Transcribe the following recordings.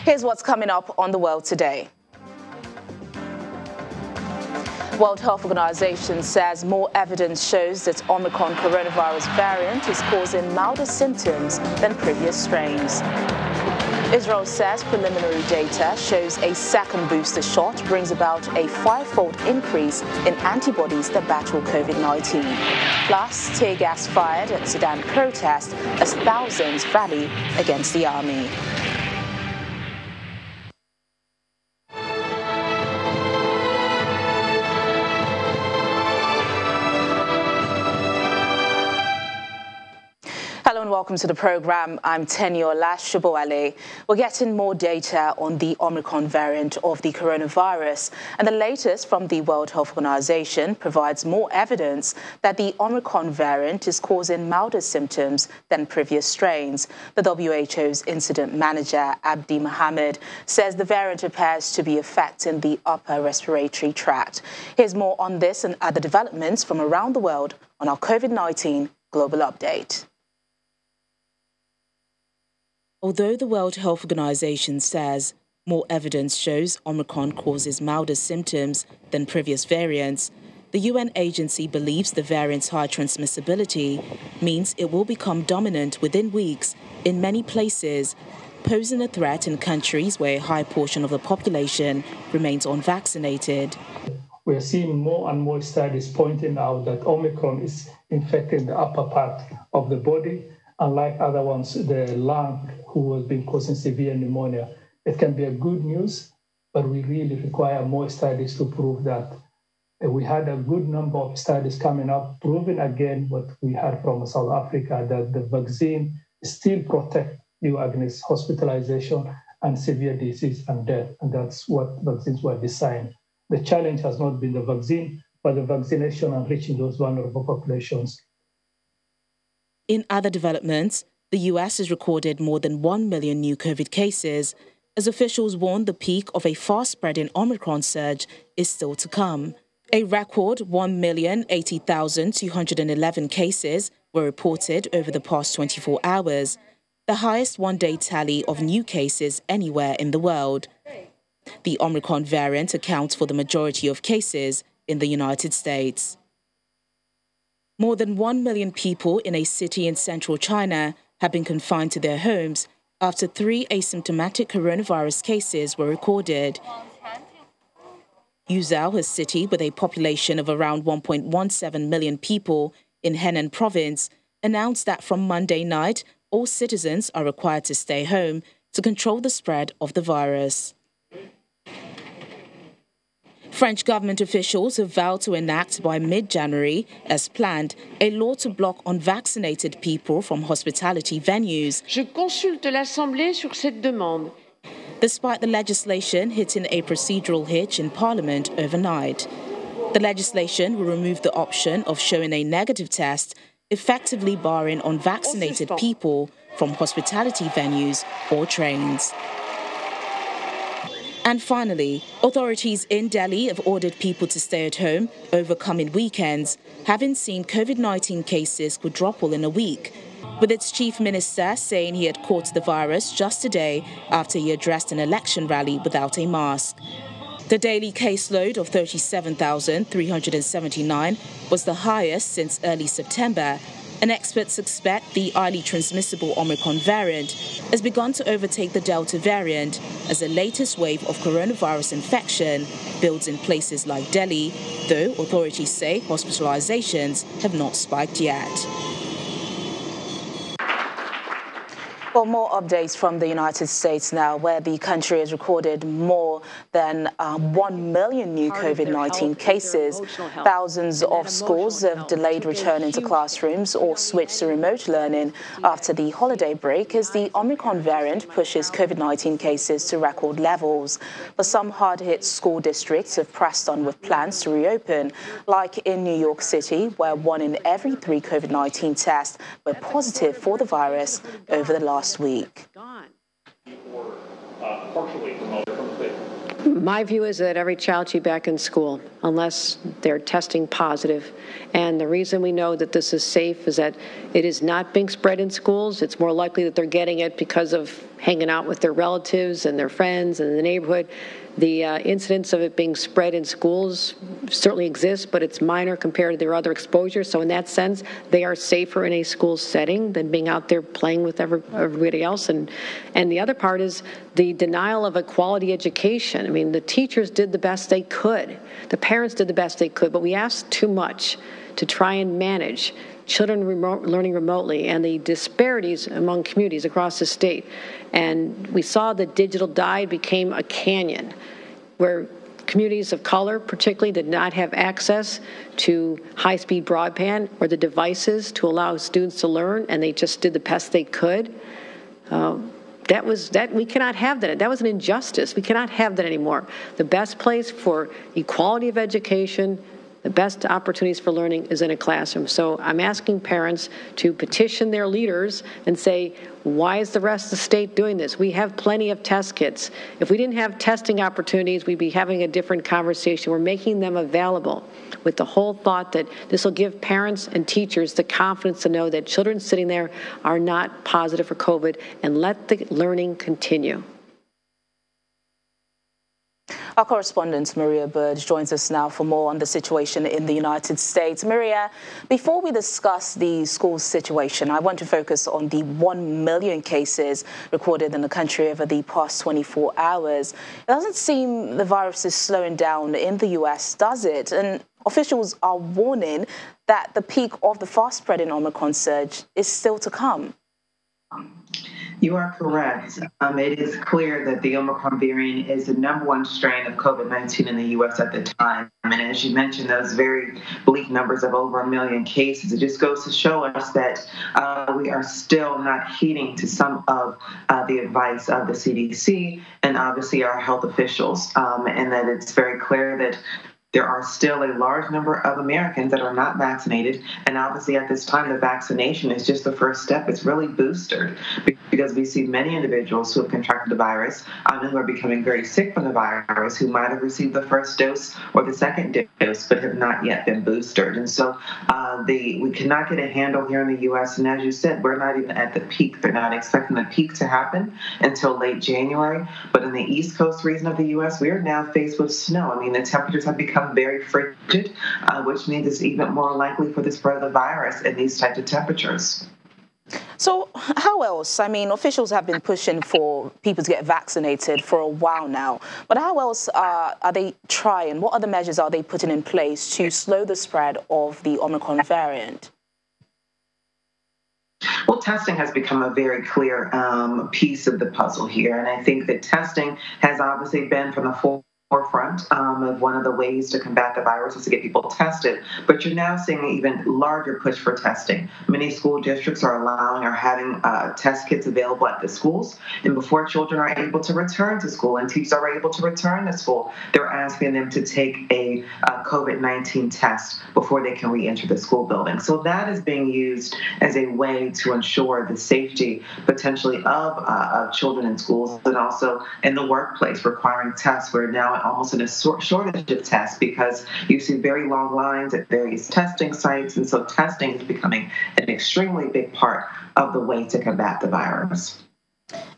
Here's what's coming up on The World Today. World Health Organization says more evidence shows that Omicron coronavirus variant is causing milder symptoms than previous strains. Israel says preliminary data shows a second booster shot brings about a 5-fold increase in antibodies that battle COVID-19. Plus, tear gas fired at Sudan protest as thousands rally against the army. Hello and welcome to the program. I'm Teniola Shubowale. We're getting more data on the Omicron variant of the coronavirus, and the latest from the World Health Organization provides more evidence that the Omicron variant is causing milder symptoms than previous strains. The WHO's incident manager, Abdi Mohammed, says the variant appears to be affecting the upper respiratory tract. Here's more on this and other developments from around the world on our COVID-19 Global Update. Although the World Health Organization says more evidence shows Omicron causes milder symptoms than previous variants, the UN agency believes the variant's high transmissibility means it will become dominant within weeks in many places, posing a threat in countries where a high portion of the population remains unvaccinated. We are seeing more and more studies pointing out that Omicron is infecting the upper part of the body. Unlike other ones, the lung, who has been causing severe pneumonia. It can be a good news, but we really require more studies to prove that. We had a good number of studies coming up, proving again what we heard from South Africa, that the vaccine still protects you against hospitalization and severe disease and death. And that's what vaccines were designed. The challenge has not been the vaccine, but the vaccination and reaching those vulnerable populations. In other developments, the US has recorded more than 1 million new COVID cases, as officials warn the peak of a fast-spreading Omicron surge is still to come. A record 1,080,211 cases were reported over the past 24 hours, the highest one-day tally of new cases anywhere in the world. The Omicron variant accounts for the majority of cases in the United States. More than 1 million people in a city in central China have been confined to their homes after 3 asymptomatic coronavirus cases were recorded. Yuzhou, a city with a population of around 1.17 million people in Henan province, announced that from Monday night, all citizens are required to stay home to control the spread of the virus. French government officials have vowed to enact by mid-January, as planned, a law to block unvaccinated people from hospitality venues. Je consulte l'Assemblée sur cette demande. Despite the legislation hitting a procedural hitch in Parliament overnight. The legislation will remove the option of showing a negative test, effectively barring unvaccinated people from hospitality venues or trains. And finally, authorities in Delhi have ordered people to stay at home over coming weekends, having seen COVID-19 cases quadruple in a week, with its chief minister saying he had caught the virus just a day after he addressed an election rally without a mask. The daily caseload of 37,379 was the highest since early September, and experts expect the highly transmissible Omicron variant has begun to overtake the Delta variant as the latest wave of coronavirus infection builds in places like Delhi, though authorities say hospitalizations have not spiked yet. Well, more updates from the United States now, where the country has recorded more than 1 million new COVID-19 cases. Thousands of schools have delayed returning to classrooms or switched to remote learning after the holiday break as the Omicron variant pushes COVID-19 cases to record levels. But some hard-hit school districts have pressed on with plans to reopen, like in New York City, where 1 in every 3 COVID-19 tests were positive for the virus over the last week. My view is that every child should be back in school unless they're testing positive. And the reason we know that this is safe is that it is not being spread in schools. It's more likely that they're getting it because of hanging out with their relatives and their friends and the neighborhood. The incidence of it being spread in schools certainly exists, but it's minor compared to their other exposures. So in that sense, they are safer in a school setting than being out there playing with everybody else. And the other part is the denial of a quality education. I mean, the teachers did the best they could. The parents did the best they could, but we asked too much to try and manage children learning remotely and the disparities among communities across the state. And we saw the digital divide became a canyon where communities of color particularly did not have access to high-speed broadband or the devices to allow students to learn, and they just did the best they could. We cannot have that. That was an injustice. We cannot have that anymore. The best place for equality of education, the best opportunities for learning is in a classroom. So I'm asking parents to petition their leaders and say, why is the rest of the state doing this? We have plenty of test kits. If we didn't have testing opportunities, we'd be having a different conversation. We're making them available with the whole thought that this will give parents and teachers the confidence to know that children sitting there are not positive for COVID, and let the learning continue. Our correspondent, Maria Burge, joins us now for more on the situation in the United States. Maria, before we discuss the school situation, I want to focus on the 1 million cases recorded in the country over the past 24 hours. It doesn't seem the virus is slowing down in the U.S., does it? And officials are warning that the peak of the fast-spreading Omicron surge is still to come. You are correct. It is clear that the Omicron variant is the #1 strain of COVID-19 in the U.S. at the time. And as you mentioned, those very bleak numbers of over 1 million cases, it just goes to show us that we are still not heeding to some of the advice of the CDC and obviously our health officials, and that it's very clear that there are still a large number of Americans that are not vaccinated. And obviously at this time, the vaccination is just the first step. It's really boosted because we see many individuals who have contracted the virus and who are becoming very sick from the virus, who might have received the first dose or the second dose, but have not yet been boosted. And so we cannot get a handle here in the U.S. And as you said, we're not even at the peak. They're not expecting the peak to happen until late January. But in the East Coast region of the U.S., we are now faced with snow. I mean, the temperatures have become very frigid, which means it's even more likely for the spread of the virus in these types of temperatures. So how else? I mean, officials have been pushing for people to get vaccinated for a while now, but how else are they trying? What other measures are they putting in place to slow the spread of the Omicron variant? Well, testing has become a very clear piece of the puzzle here, and I think that testing has obviously been from the forefront of one of the ways to combat the virus is to get people tested. But you're now seeing an even larger push for testing. Many school districts are having test kits available at the schools. And before children are able to return to school and teachers are able to return to school, they're asking them to take a COVID-19 test before they can re-enter the school building. So that is being used as a way to ensure the safety potentially of children in schools and also in the workplace, requiring tests. We're now almost in a shortage of tests because you see very long lines at various testing sites, and so testing is becoming an extremely big part of the way to combat the virus.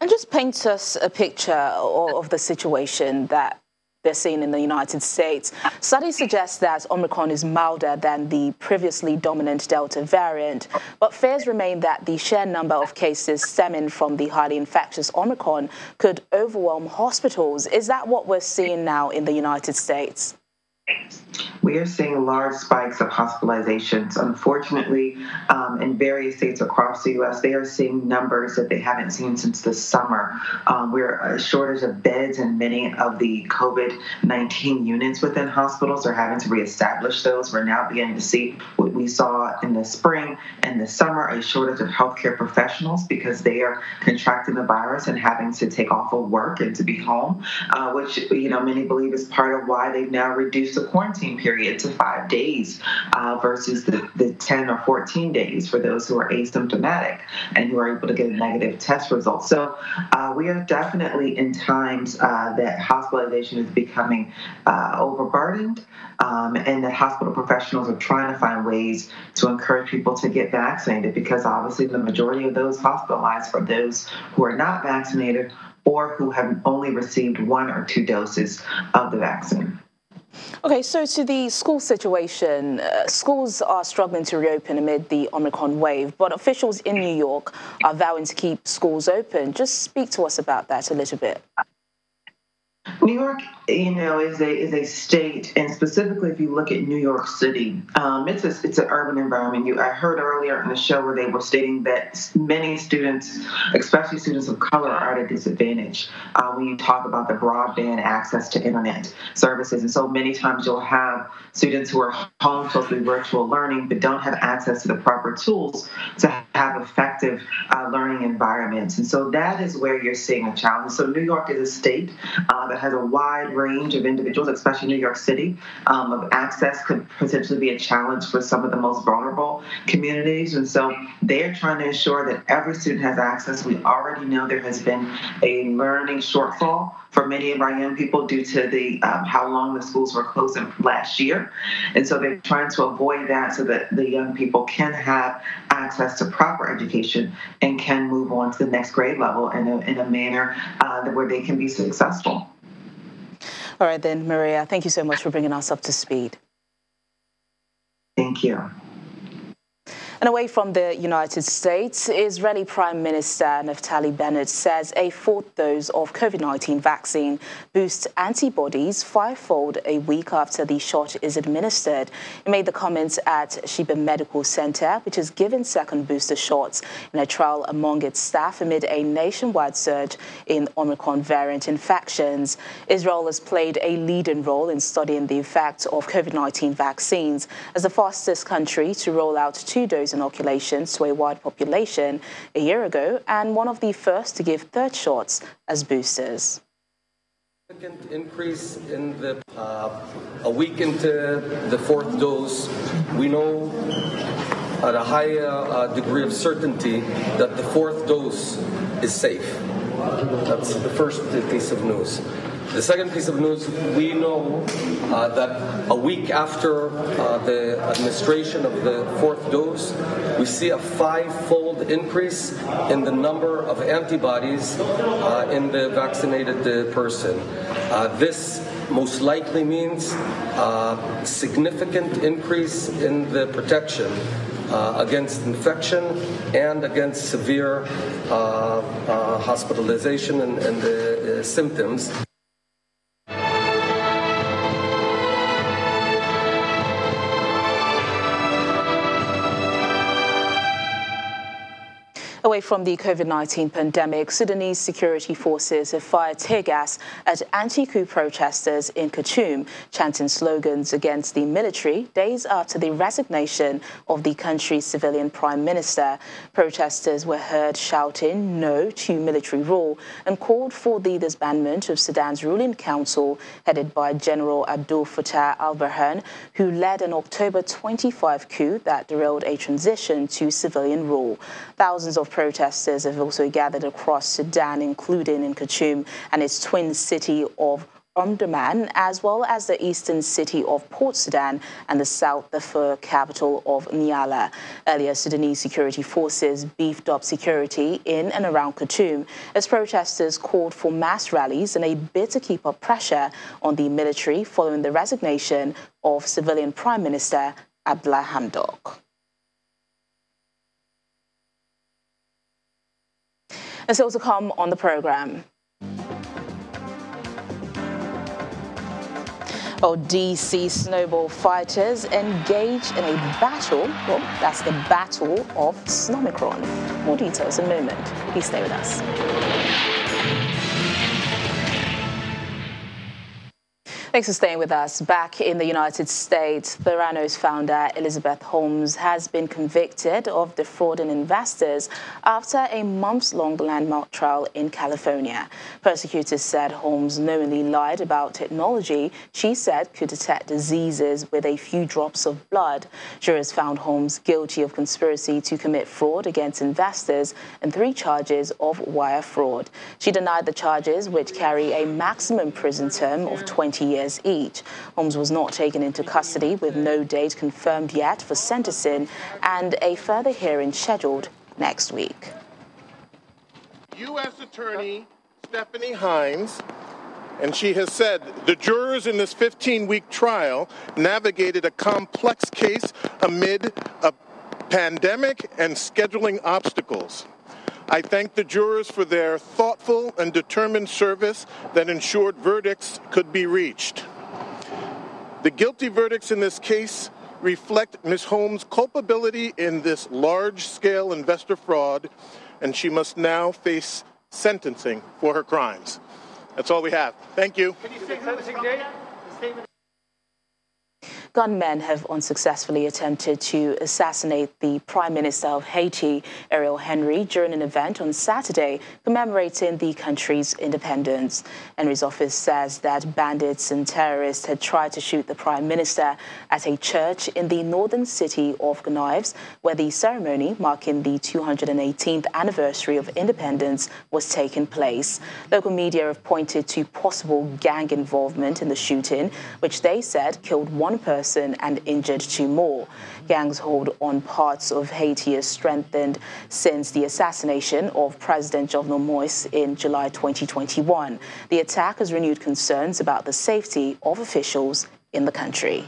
And just paint us a picture of the situation that they're seeing in the United States. Studies suggest that Omicron is milder than the previously dominant Delta variant, but fears remain that the sheer number of cases stemming from the highly infectious Omicron could overwhelm hospitals. Is that what we're seeing now in the United States? We are seeing large spikes of hospitalizations. Unfortunately, in various states across the U.S., they are seeing numbers that they haven't seen since the summer. We're a shortage of beds in many of the COVID-19 units within hospitals. They're having to reestablish those. We're now beginning to see what we saw in the spring and the summer, a shortage of healthcare professionals because they are contracting the virus and having to take off of work and to be home, which many believe is part of why they've now reduced the quarantine period to 5 days versus the 10 or 14 days for those who are asymptomatic and who are able to get a negative test result. So we are definitely in times that hospitalization is becoming overburdened, and that hospital professionals are trying to find ways to encourage people to get vaccinated, because obviously the majority of those hospitalized are those who are not vaccinated or who have only received 1 or 2 doses of the vaccine. Okay, so to the school situation, schools are struggling to reopen amid the Omicron wave, but officials in New York are vowing to keep schools open. Just speak to us about that a little bit. New York, is a state, and specifically if you look at New York City, it's an urban environment. I heard earlier in the show where they were stating that many students, especially students of color, are at a disadvantage when you talk about the broadband access to internet services. And so many times you'll have students who are home supposed to be virtual learning but don't have access to the proper tools to have effective learning environments. And so that is where you're seeing a challenge. So New York is a state that has a wide range of individuals, especially New York City, of access could potentially be a challenge for some of the most vulnerable communities. And so they're trying to ensure that every student has access. We already know there has been a learning shortfall for many of our young people due to the how long the schools were closed last year. And so they're trying to avoid that so that the young people can have access to proper education and can move on to the next grade level in a manner where they can be successful. All right then, Maria, thank you so much for bringing us up to speed. Thank you. And away from the United States, Israeli Prime Minister Naftali Bennett says a 4th dose of COVID-19 vaccine boosts antibodies 5-fold a week after the shot is administered. He made the comments at Sheba Medical Center, which has given second booster shots in a trial among its staff amid a nationwide surge in Omicron variant infections. Israel has played a leading role in studying the effects of COVID-19 vaccines as the fastest country to roll out 2-dose inoculations to a wide population a year ago, and one of the first to give third shots as boosters. Significant increase in a week into the 4th dose. We know at a high degree of certainty that the 4th dose is safe. That's the first piece of news. The second piece of news, we know that a week after the administration of the 4th dose, we see a 5-fold increase in the number of antibodies in the vaccinated person. This most likely means significant increase in the protection against infection and against severe hospitalization and the symptoms. Away from the COVID-19 pandemic, Sudanese security forces have fired tear gas at anti-coup protesters in Khartoum, chanting slogans against the military days after the resignation of the country's civilian prime minister. Protesters were heard shouting no to military rule and called for the disbandment of Sudan's ruling council, headed by General Abdel Fattah al-Burhan, who led an October 25 coup that derailed a transition to civilian rule. Thousands of protesters have also gathered across Sudan, including in Khartoum and its twin city of Omdurman, as well as the eastern city of Port Sudan and the South Darfur capital of Nyala. Earlier, Sudanese security forces beefed up security in and around Khartoum as protesters called for mass rallies in a bid to keep up pressure on the military following the resignation of civilian Prime Minister Abdullah Hamdok. And still to come on the program. DC Snowball fighters engage in a battle. Well, that's the battle of Omicron. More details in a moment. Please stay with us. Thanks for staying with us. Back in the United States, Theranos founder Elizabeth Holmes has been convicted of defrauding investors after a months-long landmark trial in California. Prosecutors said Holmes knowingly lied about technology she said could detect diseases with a few drops of blood. Jurors found Holmes guilty of conspiracy to commit fraud against investors and 3 charges of wire fraud. She denied the charges, which carry a maximum prison term of 20 years each. Holmes was not taken into custody, with no date confirmed yet for sentencing and a further hearing scheduled next week. U.S. Attorney Stephanie Hines, and she has said the jurors in this 15-week trial navigated a complex case amid a pandemic and scheduling obstacles. I thank the jurors for their thoughtful and determined service that ensured verdicts could be reached. The guilty verdicts in this case reflect Ms. Holmes' culpability in this large-scale investor fraud, and she must now face sentencing for her crimes. That's all we have. Thank you. Gunmen have unsuccessfully attempted to assassinate the Prime Minister of Haiti, Ariel Henry, during an event on Saturday commemorating the country's independence. Henry's office says that bandits and terrorists had tried to shoot the Prime Minister at a church in the northern city of Gonaives, where the ceremony marking the 218th anniversary of independence was taking place. Local media have pointed to possible gang involvement in the shooting, which they said killed 1 person and injured 2 more. Gangs hold on parts of Haiti has strengthened since the assassination of President Jovenel Moïse in July 2021. The attack has renewed concerns about the safety of officials in the country.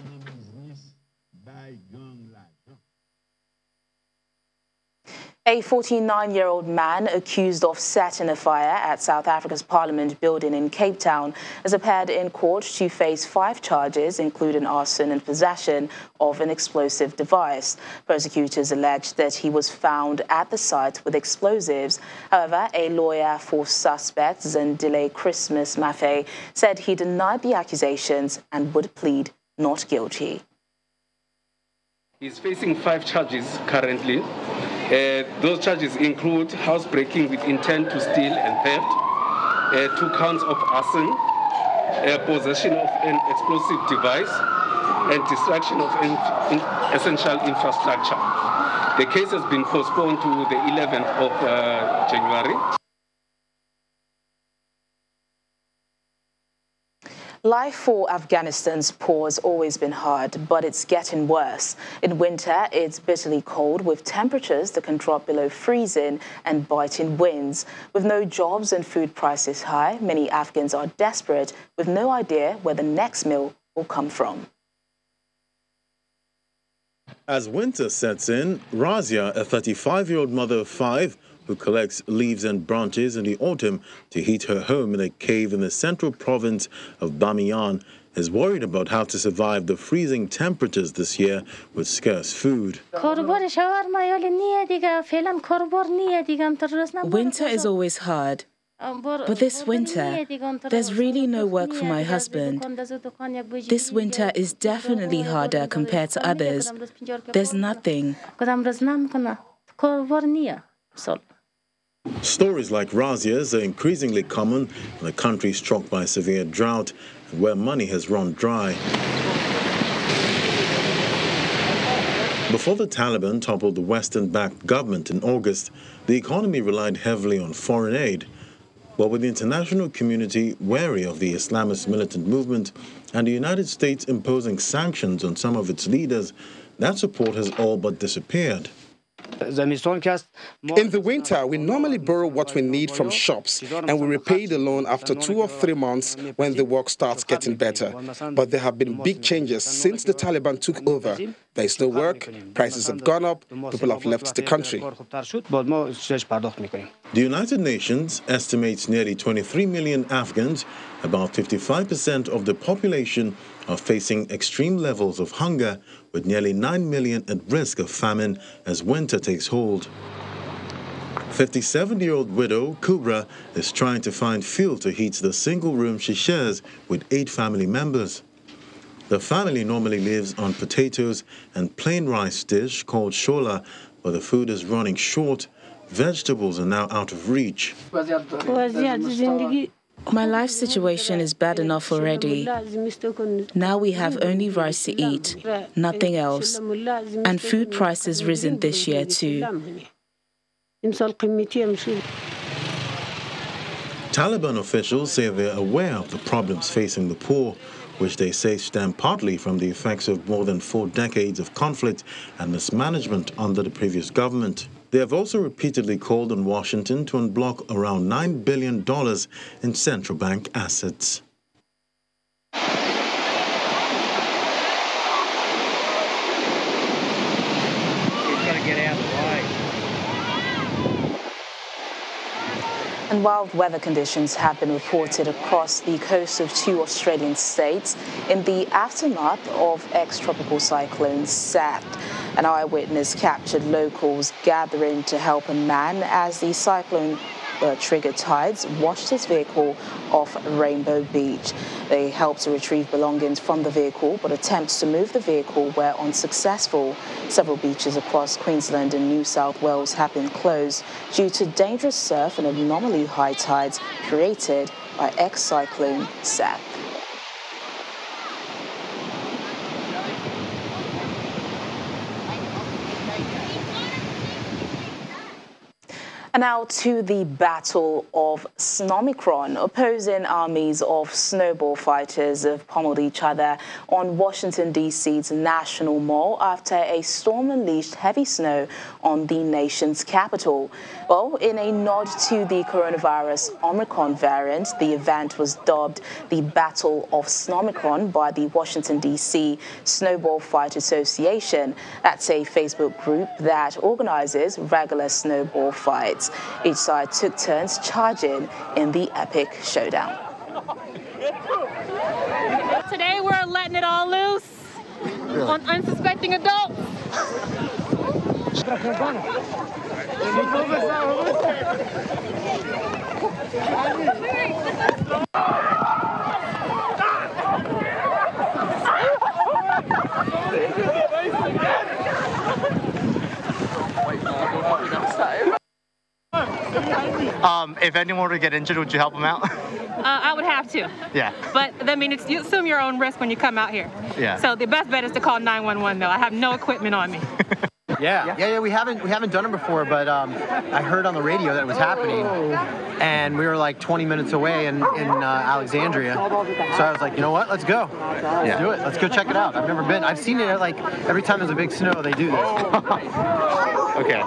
A 49-year-old man accused of setting a fire at South Africa's Parliament building in Cape Town has appeared in court to face 5 charges, including arson and possession of an explosive device. Prosecutors allege that he was found at the site with explosives. However, a lawyer for suspect Zandile Christmas Maffei said he denied the accusations and would plead not guilty. He's facing 5 charges currently. Those charges include housebreaking with intent to steal and theft, 2 counts of arson, possession of an explosive device, and destruction of essential infrastructure. The case has been postponed to the 11th of January. Life for Afghanistan's poor has always been hard, but it's getting worse. In winter, it's bitterly cold with temperatures that can drop below freezing and biting winds. With no jobs and food prices high, many Afghans are desperate with no idea where the next meal will come from. As winter sets in, Razia, a 35-year-old mother of 5, who collects leaves and branches in the autumn to heat her home in a cave in the central province of Bamiyan, is worried about how to survive the freezing temperatures this year with scarce food. Winter is always hard. But this winter, there's really no work for my husband. This winter is definitely harder compared to others. There's nothing. Stories like Razia's are increasingly common in a country struck by severe drought and where money has run dry. Before the Taliban toppled the Western-backed government in August, the economy relied heavily on foreign aid. But with the international community wary of the Islamist militant movement and the United States imposing sanctions on some of its leaders, that support has all but disappeared. In the winter, we normally borrow what we need from shops, and we repay the loan after 2 or 3 months when the work starts getting better. But there have been big changes since the Taliban took over. There is no work, prices have gone up, people have left the country. The United Nations estimates nearly 23 million Afghans, about 55% of the population, are facing extreme levels of hunger, with nearly 9 million at risk of famine as winter takes hold. A 57-year-old widow, Kubra, is trying to find fuel to heat the single room she shares with 8 family members. The family normally lives on potatoes and plain rice dish called shola, but the food is running short. Vegetables are now out of reach. My life situation is bad enough already. Now we have only rice to eat, nothing else. And food prices risen this year too. Taliban officials say they're aware of the problems facing the poor, which they say stem partly from the effects of more than 4 decades of conflict and mismanagement under the previous government. They have also repeatedly called on Washington to unblock around $9 billion in central bank assets. And wild weather conditions have been reported across the coast of 2 Australian states in the aftermath of ex-tropical cyclone Seth. An eyewitness captured locals gathering to help a man as the cyclone triggered tides washed his vehicle off Rainbow Beach. They helped to retrieve belongings from the vehicle, but attempts to move the vehicle were unsuccessful. Several beaches across Queensland and New South Wales have been closed due to dangerous surf and abnormally high tides created by ex-cyclone Seth. And now to the battle of Omicron. Opposing armies of Snowball fighters have pummeled each other on Washington, D.C.'s National Mall after a storm unleashed heavy snow on the nation's capital. Well, in a nod to the coronavirus Omicron variant, the event was dubbed the Battle of Omicron by the Washington, D.C. Snowball Fight Association. That's a Facebook group that organizes regular snowball fights. Each side took turns charging in the epic showdown. Today we're letting it all loose on unsuspecting adults. If anyone were to get injured, would you help them out? I would have to. Yeah. But I mean, you assume your own risk when you come out here. Yeah. So the best bet is to call 911 though. I have no equipment on me. Yeah. We haven't done it before, but I heard on the radio that it was happening, and we were like 20 minutes away in Alexandria. So I was like, you know what? Let's go. Let's do it. Let's go check it out. I've never been. I've seen it like every time there's a big snow, they do this. Okay.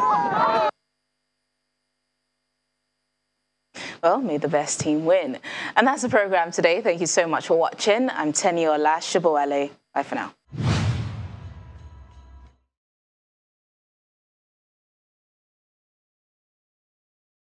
Well, may the best team win. And that's the program today. Thank you so much for watching. I'm Teniola Shiboele. Bye for now.